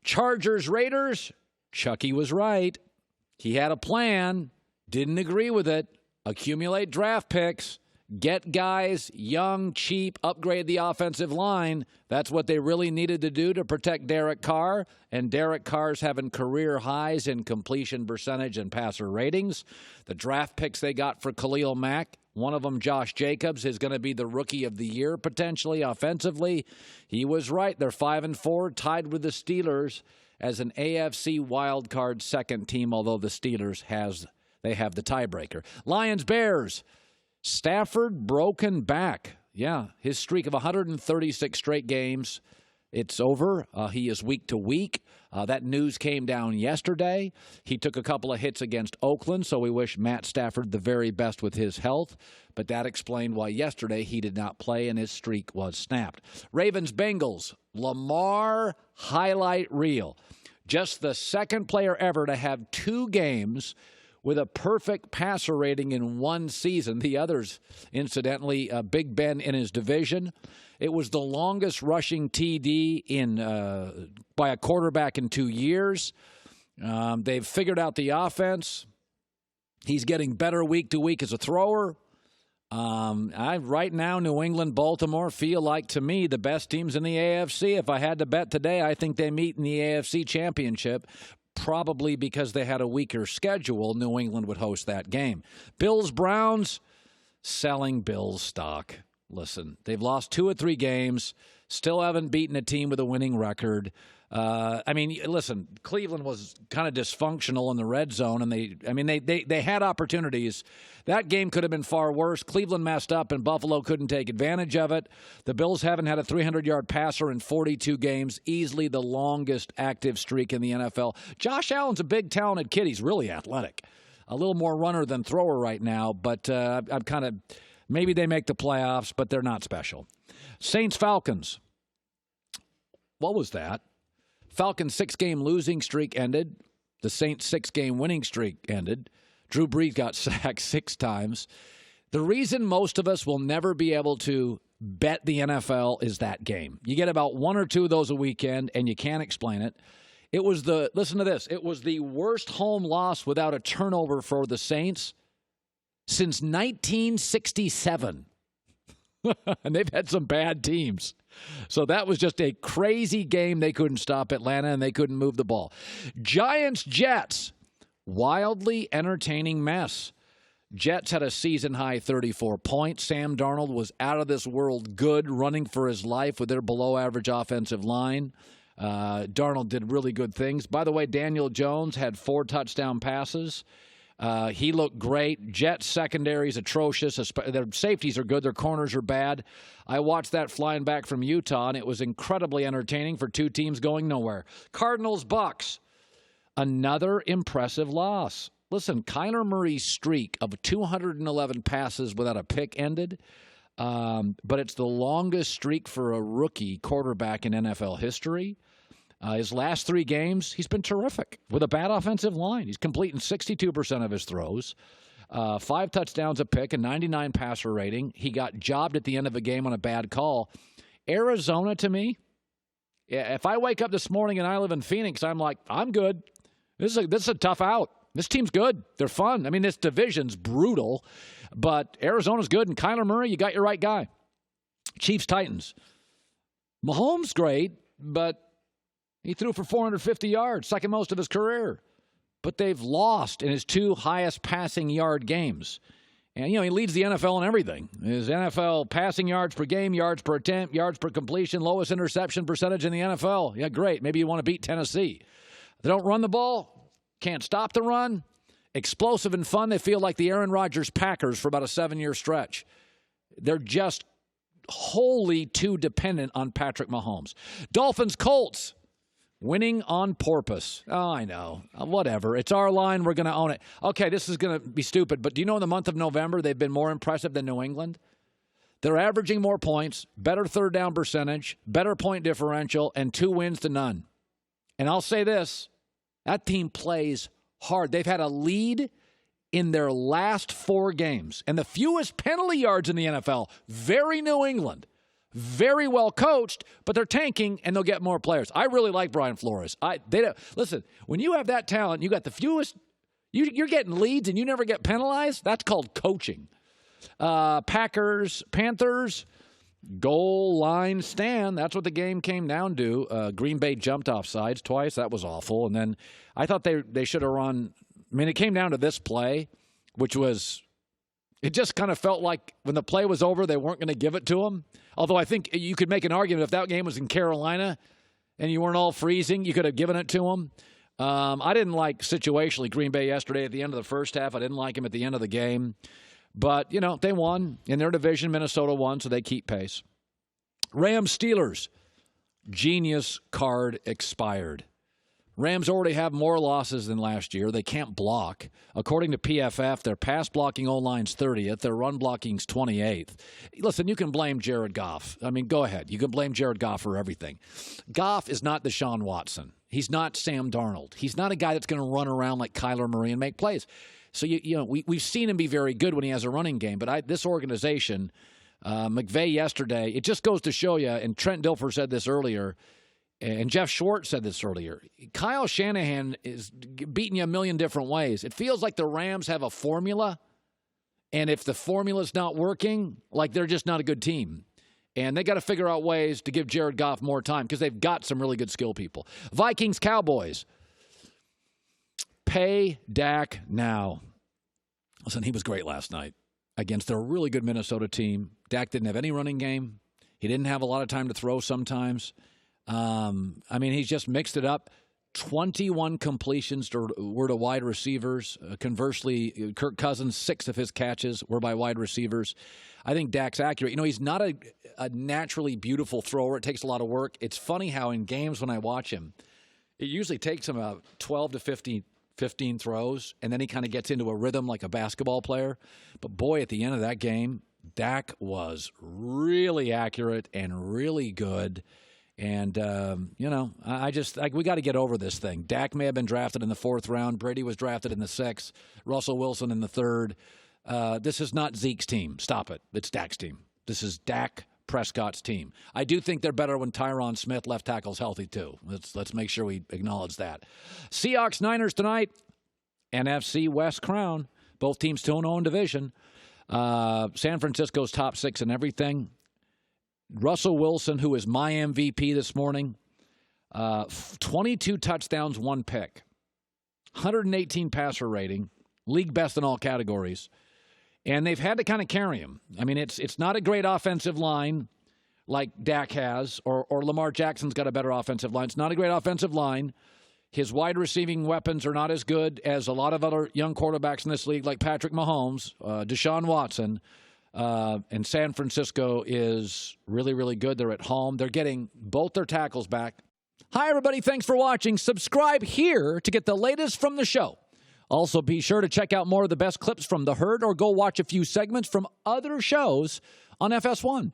Chargers, Raiders, Chucky was right. He had a plan, didn't agree with it. Accumulate draft picks, get guys young, cheap, upgrade the offensive line. That's what they really needed to do to protect Derek Carr. And Derek Carr's having career highs in completion percentage and passer ratings. The draft picks they got for Khalil Mack, one of them, Josh Jacobs, is going to be the rookie of the year potentially offensively. He was right. They're 5-4, tied with the Steelers as an AFC wildcard second team, although the Steelers have the tiebreaker. Lions, Bears. Stafford broken back. Yeah, his streak of 136 straight games, it's over. He is week to week. That news came down yesterday. He took a couple of hits against Oakland, so we wish Matt Stafford the very best with his health. But that explained why yesterday he did not play and his streak was snapped. Ravens, Bengals. LAMAR highlight reel. Just the second player ever to have 2 games with a perfect passer rating in one season. The others, incidentally, Big Ben in his division. It was the longest rushing TD by a quarterback in 2 years. They've figured out the offense. He's getting better week to week as a thrower. Right now, New England, Baltimore feel like, to me, the best teams in the AFC. If I had to bet today, I think they meet in the AFC Championship. Probably because they had a weaker schedule, New England would host that game. Bills, Browns, selling Bills stock. Listen, they've lost 2 or 3 games, still haven't beaten a team with a winning record. Listen, Cleveland was kind of dysfunctional in the red zone, and they had opportunities. That game could have been far worse. Cleveland messed up, and Buffalo couldn't take advantage of it. The Bills haven't had a 300-yard passer in 42 games, easily the longest active streak in the NFL. Josh Allen's a big, talented kid. He's really athletic. A little more runner than thrower right now, but I'm kind of maybe they make the playoffs, but they're not special. Saints, Falcons. What was that? Falcons' 6-game losing streak ended. The Saints' 6-game winning streak ended. Drew Brees got sacked 6 times. The reason most of us will never be able to bet the NFL is that game. You get about 1 or 2 of those a weekend, and you can't explain it. Listen to this. It was the worst home loss without a turnover for the Saints since 1967. And they've had some bad teams. So that was just a crazy game. They couldn't stop Atlanta, and they couldn't move the ball. Giants, Jets. Wildly entertaining mess. Jets had a season-high 34 points. Sam Darnold was out of this world good, running for his life with their below-average offensive line. Darnold did really good things. By the way, Daniel Jones had 4 touchdown passes. He looked great. Jets secondary is atrocious. Their safeties are good. Their corners are bad. I watched that flying back from Utah, and it was incredibly entertaining for 2 teams going nowhere. Cardinals, Bucks. Another impressive loss. Listen, Kyler Murray's streak of 211 passes without a pick ended, but it's the longest streak for a rookie quarterback in NFL history. His last 3 games, he's been terrific with a bad offensive line. He's completing 62% of his throws, 5 touchdowns, a pick, a 99 passer rating. He got jobbed at the end of a game on a bad call. Arizona, to me, if I wake up this morning and I live in Phoenix, I'm like, I'm good. This is a tough out. This team's good. They're fun. I mean, this division's brutal, but Arizona's good. And Kyler Murray, you got your right guy. Chiefs, Titans. Mahomes, great, but he threw for 450 yards, second most of his career. But they've lost in his 2 highest passing yard games. And, he leads the NFL in everything. His NFL passing yards per game, yards per attempt, yards per completion, lowest interception percentage in the NFL. Yeah, great. Maybe you want to beat Tennessee. They don't run the ball, can't stop the run. Explosive and fun. They feel like the Aaron Rodgers Packers for about a 7-year stretch. They're just wholly too dependent on Patrick Mahomes. Dolphins, Colts. Winning on porpoise. Oh, I know. Whatever. It's our line. We're going to own it. Okay, this is going to be stupid, but do you know in the month of November they've been more impressive than New England? They're averaging more points, better third down percentage, better point differential, and 2 wins to none. And I'll say this, that team plays hard. They've had a lead in their last 4 games, and the fewest penalty yards in the NFL. Very New England. very well coached, but they're tanking and they'll get more players. I really like Brian Flores. Listen, when you have that talent, you got the fewest. You're getting leads and you never get penalized. That's called coaching. Panthers, goal line stand. That's what the game came down to. Green Bay jumped off sides twice. That was awful. And then I thought they should have run. I mean, it came down to this play, which was, it just kind of felt like when the play was over, they weren't going to give it to him. Although I think you could make an argument if that game was in Carolina and you weren't all freezing, you could have given it to him. I didn't like situationally Green Bay yesterday at the end of the first half. I didn't like him at the end of the game. But, they won. In their division, Minnesota won, so they keep pace. Rams-Steelers. Genius card expired. Rams already have more losses than last year. They can't block. According to PFF, their pass blocking O-line's 30th. Their run blocking's 28th. Listen, you can blame Jared Goff. I mean, go ahead. You can blame Jared Goff for everything. Goff is not Deshaun Watson. He's not Sam Darnold. He's not a guy that's going to run around like Kyler Murray and make plays. So, we've seen him be very good when he has a running game. But this organization, McVay yesterday, it just goes to show you, and Trent Dilfer said this earlier, and Jeff Schwartz said this earlier, Kyle Shanahan is beating you a million different ways. It feels like the Rams have a formula, and if the formula's not working, like they're just not a good team. And they got to figure out ways to give Jared Goff more time because they've got some really good skill people. Vikings-Cowboys. Pay Dak now. Listen, he was great last night against a really good Minnesota team. Dak didn't have any running game. He didn't have a lot of time to throw sometimes. He's just mixed it up. 21 completions were to wide receivers. Conversely, Kirk Cousins, 6 of his catches were by wide receivers. I think Dak's accurate. He's not a naturally beautiful thrower. It takes a lot of work. It's funny how in games when I watch him, it usually takes him about 12 to 15 throws, and then he kind of gets into a rhythm like a basketball player. But, boy, at the end of that game, Dak was really accurate and really good. And, we got to get over this thing. Dak may have been drafted in the 4th round. Brady was drafted in the 6th. Russell Wilson in the 3rd. This is not Zeke's team. Stop it. It's Dak's team. This is Dak Prescott's team. I do think they're better when Tyron Smith, left tackle's healthy, too. Let's make sure we acknowledge that. Seahawks-Niners tonight. NFC West crown. Both teams 2-0 in division. San Francisco's top 6 in everything. Russell Wilson, who is my MVP this morning, 22 touchdowns, 1 pick, 118 passer rating, league best in all categories, and they've had to kind of carry him. I mean, it's not a great offensive line like Dak has, or Lamar Jackson's got a better offensive line. It's not a great offensive line. His wide receiving weapons are not as good as a lot of other young quarterbacks in this league, like Patrick Mahomes, Deshaun Watson. And San Francisco is really, really good. They're at home. They're getting both their tackles back. Hi, everybody. Thanks for watching. Subscribe here to get the latest from the show. Also, be sure to check out more of the best clips from The Herd or go watch a few segments from other shows on FS1.